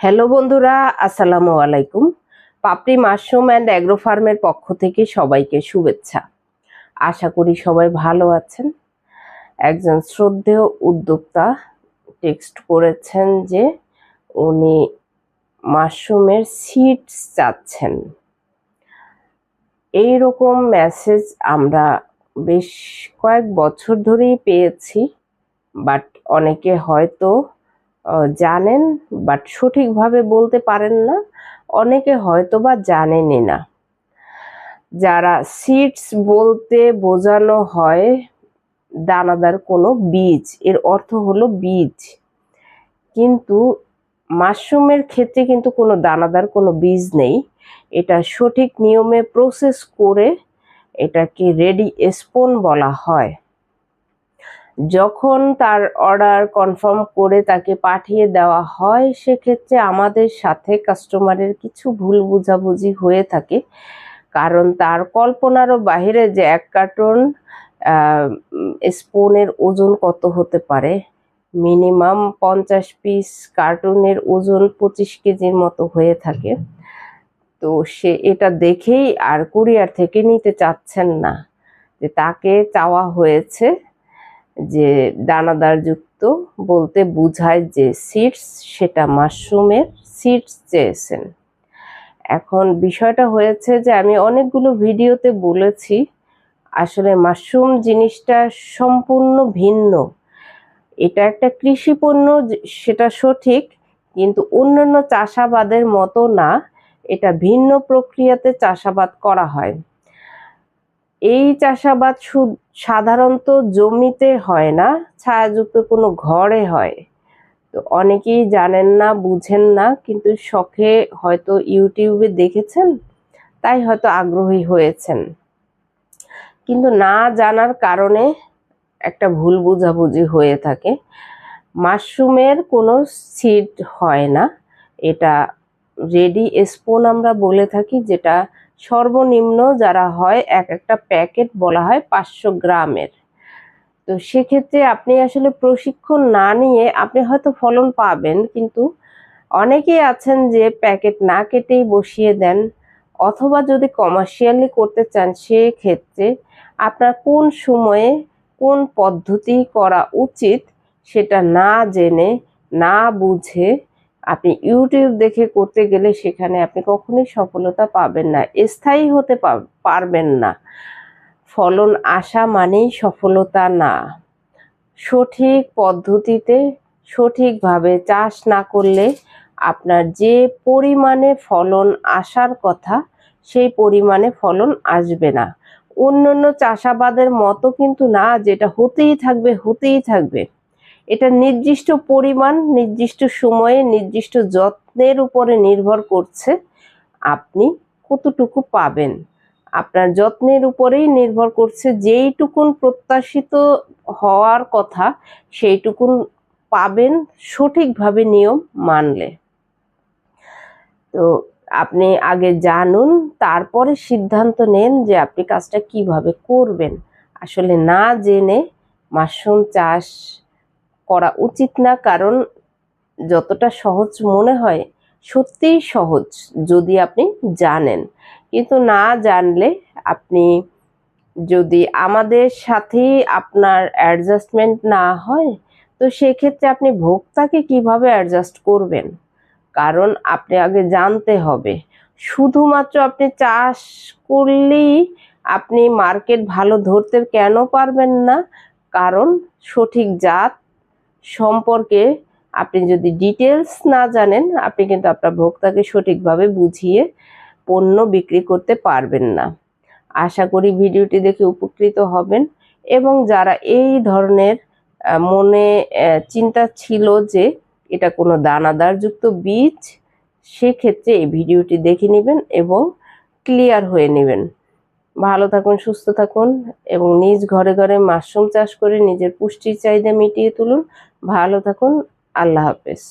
Hello বন্ধুরা, আসসালামু আলাইকুম। পাপড়ি মাশরুম অ্যান্ড অ্যাগ্রো ফার্মের পক্ষ থেকে সবাইকে শুভেচ্ছা। আশা করি সবাই ভালো আছেন। একজন শ্রদ্ধেয় উদ্যোক্তা টেক্সট করেছেন যে উনি মাশরুমের সিডস চাচ্ছেন। এইরকম মেসেজ আমরা বেশ কয়েক বছর ধরেই পেয়েছি, বাট অনেকে হয়তো জানেন বাট সঠিকভাবে বলতে পারেন না, অনেকে হয়তো বা জানেনই না। যারা সিডস বলতে বোঝানো হয় দানাদার কোনো বীজ, এর অর্থ হলো বীজ, কিন্তু মাশরুমের ক্ষেত্রে কিন্তু কোনো দানাদার কোনো বীজ নেই। এটা সঠিক নিয়মে প্রসেস করে এটাকে রেডি স্পন বলা হয়। যখন তার অর্ডার কনফার্ম করে তাকে পাঠিয়ে দেওয়া হয়, সেক্ষেত্রে আমাদের সাথে কাস্টমারের কিছু ভুল বোঝাবুঝি হয়ে থাকে, কারণ তার কল্পনারও বাইরে যে এক কার্টন স্পুনের ওজন কত হতে পারে। মিনিমাম 50 পিস কার্টুনের ওজন 25 কেজির মতো হয়ে থাকে। তো সে এটা দেখেই আর কুরিয়ার থেকে নিতে চাচ্ছেন না, যে তাকে চাওয়া হয়েছে যে দানাদার যুক্ত বলতে বোঝায় যে সিডস, সেটা মাশরুমের সিডস চেয়েছেন। এখন বিষয়টা হয়েছে যে আমি অনেকগুলো ভিডিওতে বলেছি আসলে মাশরুম জিনিসটা সম্পূর্ণ ভিন্ন। এটা একটা কৃষি পণ্য, সেটা সঠিক, কিন্তু অন্যান্য চাষাবাদের মতো না। এটা ভিন্ন প্রক্রিয়াতে চাষাবাদ করা হয়। এই চাষাবাদ সাধারণত জমিতে হয় না, ছায়াযুক্ত কোনো ঘরে হয়। তো অনেকেই জানেন না, বুঝেন না, কিন্তু শখে হয়তো ইউটিউবে দেখেছেন, তাই হয়তো আগ্রহী হয়েছেন, কিন্তু না জানার কারণে একটা ভুল বোঝাবুঝি হয়ে থাকে। মাশরুমের কোনো সিড হয় না, এটা রেডি স্পুন আমরা বলে থাকি, যেটা সর্বনিম্ন যারা হয় একটা প্যাকেট বলা হয় 500 গ্রামের। তো সেক্ষেত্রে আপনি আসলে প্রশিক্ষণ না নিয়ে আপনি হয়তো ফলন পাবেন, কিন্তু অনেকেই আছেন যে প্যাকেট না কেটেই বসিয়ে দেন, অথবা যদি কমার্শিয়ালি করতে চান সেক্ষেত্রে আপনার কোন সময়ে কোন পদ্ধতি করা উচিত সেটা না জেনে না বুঝে আপনি ইউটিউব দেখে করতে গেলে সেখানে আপনি কখনোই সফলতা পাবেন না, স্থায়ী হতে পারবেন না। ফলন আসা মানেই সফলতা না। সঠিক পদ্ধতিতে সঠিকভাবে চাষ না করলে আপনার যে পরিমাণে ফলন আসার কথা সেই পরিমাণে ফলন আসবে না। অন্যান্য চাষাবাদের মতো কিন্তু না, যেটা হতেই থাকবে হতেই থাকবে। এটা নির্দিষ্ট পরিমাণ, নির্দিষ্ট সময়ে, নির্দিষ্ট যত্নের উপরে নির্ভর করছে আপনি কতটুকু পাবেন। আপনার যত্নের উপরেই নির্ভর করছে, যেইটুকুন প্রত্যাশিত হওয়ার কথা সেইটুকুন পাবেন সঠিকভাবে নিয়ম মানলে। তো আপনি আগে জানুন, তারপরে সিদ্ধান্ত নেন যে আপনি কাজটা কিভাবে করবেন। আসলে না জেনে মাশরুম চাষ করা উচিত না, কারণ যতটা সহজ মনে হয় সত্যিই সহজ যদি আপনি জানেন, কিন্তু না জানলে আপনি যদি আমাদের সাথেই আপনার অ্যাডজাস্টমেন্ট না হয়, তো সেক্ষেত্রে আপনি ভোক্তাকে কিভাবে অ্যাডজাস্ট করবেন? কারণ আপনি আগে জানতে হবে। শুধুমাত্র আপনি চাষ করলেই আপনি মার্কেট ভালো ধরতে কেন পারবেন না? কারণ সঠিক জাত সম্পর্কে আপনি যদি ডিটেলস না জানেন, আপনি কিন্তু আপনার ভোক্তাকে সঠিকভাবে বুঝিয়ে পণ্য বিক্রি করতে পারবেন না। আশা করি ভিডিওটি দেখে উপকৃত হবেন, এবং যারা এই ধরনের মনে চিন্তা ছিল যে এটা কোনো দানাদারযুক্ত বীজ, সেক্ষেত্রে এই ভিডিওটি দেখে নেবেন এবং ক্লিয়ার হয়ে নেবেন। ভালো থাকুন, সুস্থ থাকুন, এবং নিজ ঘরে ঘরে মাশরুম চাষ করে নিজের পুষ্টির চাহিদা মিটিয়ে তুলুন। ভালো থাকুন, আল্লাহ হাফেজ।